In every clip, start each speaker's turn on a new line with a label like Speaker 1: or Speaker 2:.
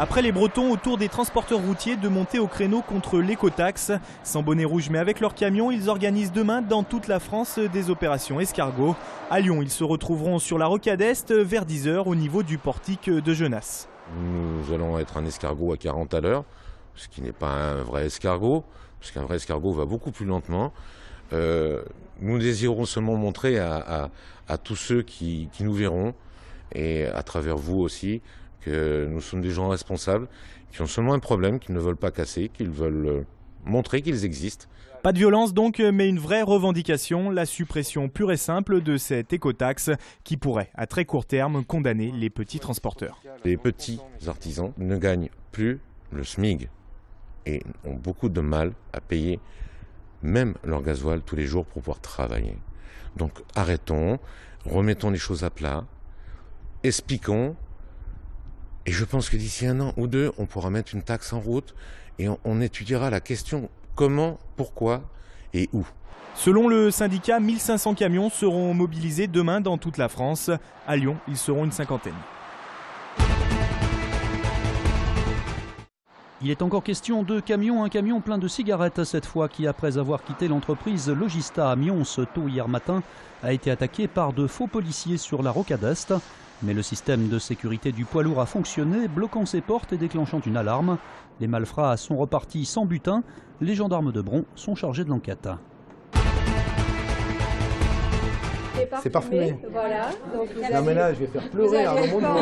Speaker 1: Après les Bretons, au tour des transporteurs routiers de monter au créneau contre l'écotaxe. Sans bonnet rouge mais avec leur camion, ils organisent demain dans toute la France des opérations escargot. À Lyon, ils se retrouveront sur la rocade Est vers 10 h au niveau du portique de Genasse.
Speaker 2: Nous allons être un escargot à 40 à l'heure, ce qui n'est pas un vrai escargot, parce qu'un vrai escargot va beaucoup plus lentement. Nous désirons seulement montrer à tous ceux qui nous verront, et à travers vous aussi, que nous sommes des gens responsables, qui ont seulement un problème, qu'ils ne veulent pas casser, qu'ils veulent montrer qu'ils existent.
Speaker 1: Pas de violence donc, mais une vraie revendication, la suppression pure et simple de cette écotaxe qui pourrait, à très court terme, condamner les petits transporteurs.
Speaker 2: Les petits artisans ne gagnent plus le SMIG et ont beaucoup de mal à payer même leur gasoil tous les jours pour pouvoir travailler. Donc arrêtons, remettons les choses à plat, expliquons. Et je pense que d'ici 1 an ou 2, on pourra mettre une taxe en route et on étudiera la question comment, pourquoi et où.
Speaker 1: Selon le syndicat, 1500 camions seront mobilisés demain dans toute la France. À Lyon, ils seront une 50aine.
Speaker 3: Il est encore question de camion, un camion plein de cigarettes cette fois qui, après avoir quitté l'entreprise Logista à Mions tôt hier matin, a été attaqué par de faux policiers sur la rocade Est. Mais le système de sécurité du poids lourd a fonctionné, bloquant ses portes et déclenchant une alarme. Les malfrats sont repartis sans butin. Les gendarmes de Bron sont chargés de l'enquête.
Speaker 4: C'est parfumé.
Speaker 5: Voilà. Donc
Speaker 4: non mais là, je vais faire pleurer un moment.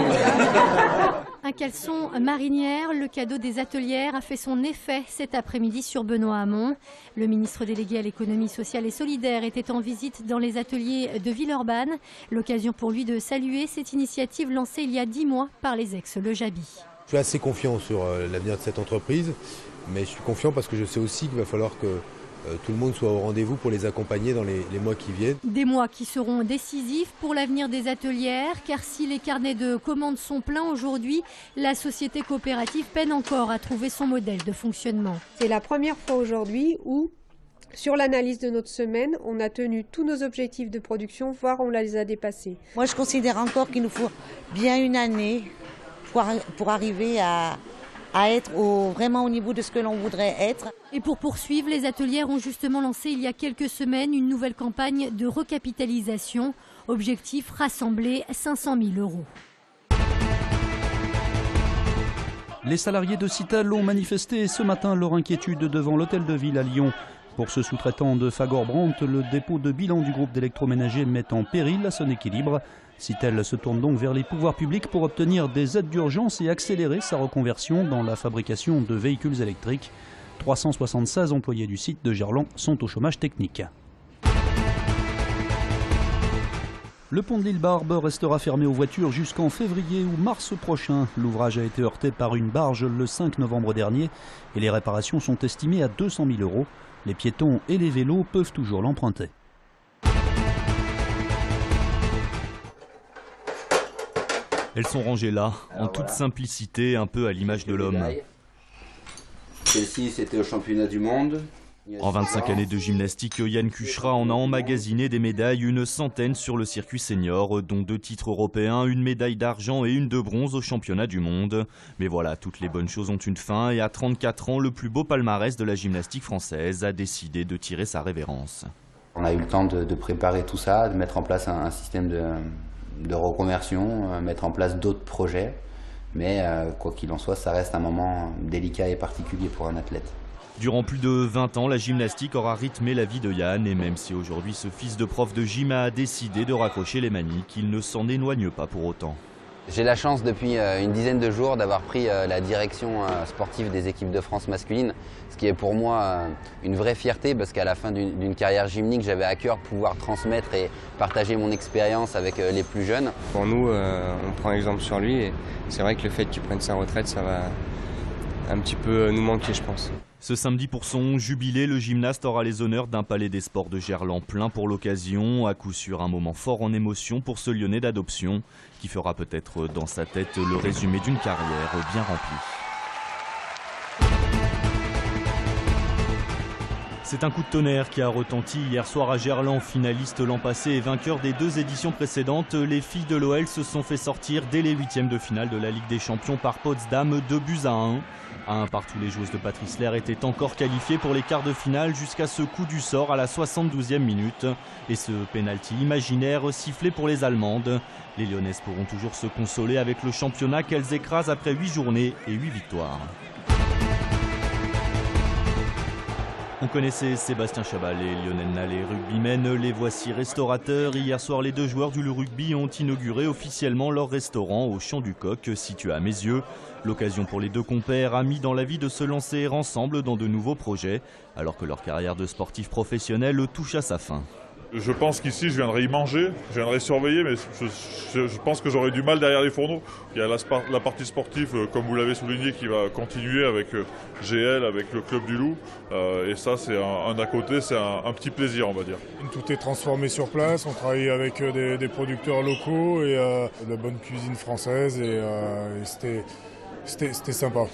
Speaker 6: Un caleçon marinière, le cadeau des atelières, a fait son effet cet après-midi sur Benoît Hamon. Le ministre délégué à l'économie sociale et solidaire était en visite dans les ateliers de Villeurbanne. L'occasion pour lui de saluer cette initiative lancée il y a 10 mois par les ex-Le Jaby.
Speaker 4: Je suis assez confiant sur l'avenir de cette entreprise, mais je suis confiant parce que je sais aussi qu'il va falloir que tout le monde soit au rendez-vous pour les accompagner dans les mois qui viennent.
Speaker 6: Des mois qui seront décisifs pour l'avenir des atelières, car si les carnets de commandes sont pleins aujourd'hui, la société coopérative peine encore à trouver son modèle de fonctionnement.
Speaker 5: c'est la première fois aujourd'hui où, sur l'analyse de notre semaine, on a tenu tous nos objectifs de production, voire on les a dépassés.
Speaker 7: Moi, je considère encore qu'il nous faut bien une année pour arriver à être vraiment au niveau de ce que l'on voudrait être.
Speaker 6: Et pour poursuivre, les atelières ont justement lancé il y a quelques semaines une nouvelle campagne de recapitalisation. Objectif, rassembler 500 000 €.
Speaker 3: Les salariés de Citel ont manifesté ce matin leur inquiétude devant l'hôtel de ville à Lyon. Pour ce sous-traitant de Fagor-Brandt, le dépôt de bilan du groupe d'électroménager met en péril son équilibre. Citel se tourne donc vers les pouvoirs publics pour obtenir des aides d'urgence et accélérer sa reconversion dans la fabrication de véhicules électriques. 376 employés du site de Gerland sont au chômage technique. Le pont de l'île Barbe restera fermé aux voitures jusqu'en février ou mars prochain. L'ouvrage a été heurté par une barge le 5 novembre dernier et les réparations sont estimées à 200 000 €. Les piétons et les vélos peuvent toujours l'emprunter.
Speaker 8: Elles sont rangées là, en toute simplicité, un peu à l'image de l'homme.
Speaker 9: Celle-ci, c'était au championnat du monde.
Speaker 8: En 25 années de gymnastique, Yann Cuchera en a emmagasiné des médailles, une centaine sur le circuit senior, dont 2 titres européens, une médaille d'argent et une de bronze au championnat du monde. Mais voilà, toutes les bonnes choses ont une fin et à 34 ans, le plus beau palmarès de la gymnastique française a décidé de tirer sa révérence.
Speaker 9: On a eu le temps de préparer tout ça, de mettre en place un système de reconversion, mettre en place d'autres projets. Mais quoi qu'il en soit, ça reste un moment délicat et particulier pour un athlète.
Speaker 8: Durant plus de 20 ans, la gymnastique aura rythmé la vie de Yann. Et même si aujourd'hui ce fils de prof de gym a décidé de raccrocher les maniques, il ne s'en éloigne pas pour autant.
Speaker 9: J'ai la chance depuis une dizaine de jours d'avoir pris la direction sportive des équipes de France masculines, ce qui est pour moi une vraie fierté parce qu'à la fin d'une carrière gymnique, j'avais à cœur de pouvoir transmettre et partager mon expérience avec les plus jeunes.
Speaker 10: Pour nous, on prend exemple sur lui et c'est vrai que le fait qu'il prenne sa retraite, ça va un petit peu nous manquer, je pense.
Speaker 8: Ce samedi, pour son jubilé, le gymnaste aura les honneurs d'un palais des sports de Gerland plein pour l'occasion. À coup sûr, un moment fort en émotion pour ce Lyonnais d'adoption qui fera peut-être dans sa tête le résumé d'une carrière bien remplie. C'est un coup de tonnerre qui a retenti hier soir à Gerland, finaliste l'an passé et vainqueur des 2 éditions précédentes. Les filles de l'OL se sont fait sortir dès les 8e de finale de la Ligue des Champions par Potsdam, 2-1. À 1 partout, les joueuses de Patrice Lair étaient encore qualifiées pour les quarts de finale jusqu'à ce coup du sort à la 72e minute. Et ce pénalty imaginaire sifflé pour les Allemandes. Les Lyonnaises pourront toujours se consoler avec le championnat qu'elles écrasent après 8 journées et 8 victoires. On connaissait Sébastien Chabal et Lionel Nallet, rugbymen, les voici restaurateurs. Hier soir, les 2 joueurs du rugby ont inauguré officiellement leur restaurant au Champ du Coq, situé à Mézieux. L'occasion pour les 2 compères amis dans la vie de se lancer ensemble dans de nouveaux projets, alors que leur carrière de sportif professionnel touche à sa fin.
Speaker 11: Je pense qu'ici, je viendrai y manger, je viendrai surveiller, mais je pense que j'aurai du mal derrière les fourneaux. Il y a la partie sportive, comme vous l'avez souligné, qui va continuer avec GL, avec le Club du Loup. Et ça, c'est un à côté, c'est un petit plaisir, on va dire.
Speaker 12: Tout est transformé sur place, on travaille avec des producteurs locaux et de la bonne cuisine française et c'était sympa.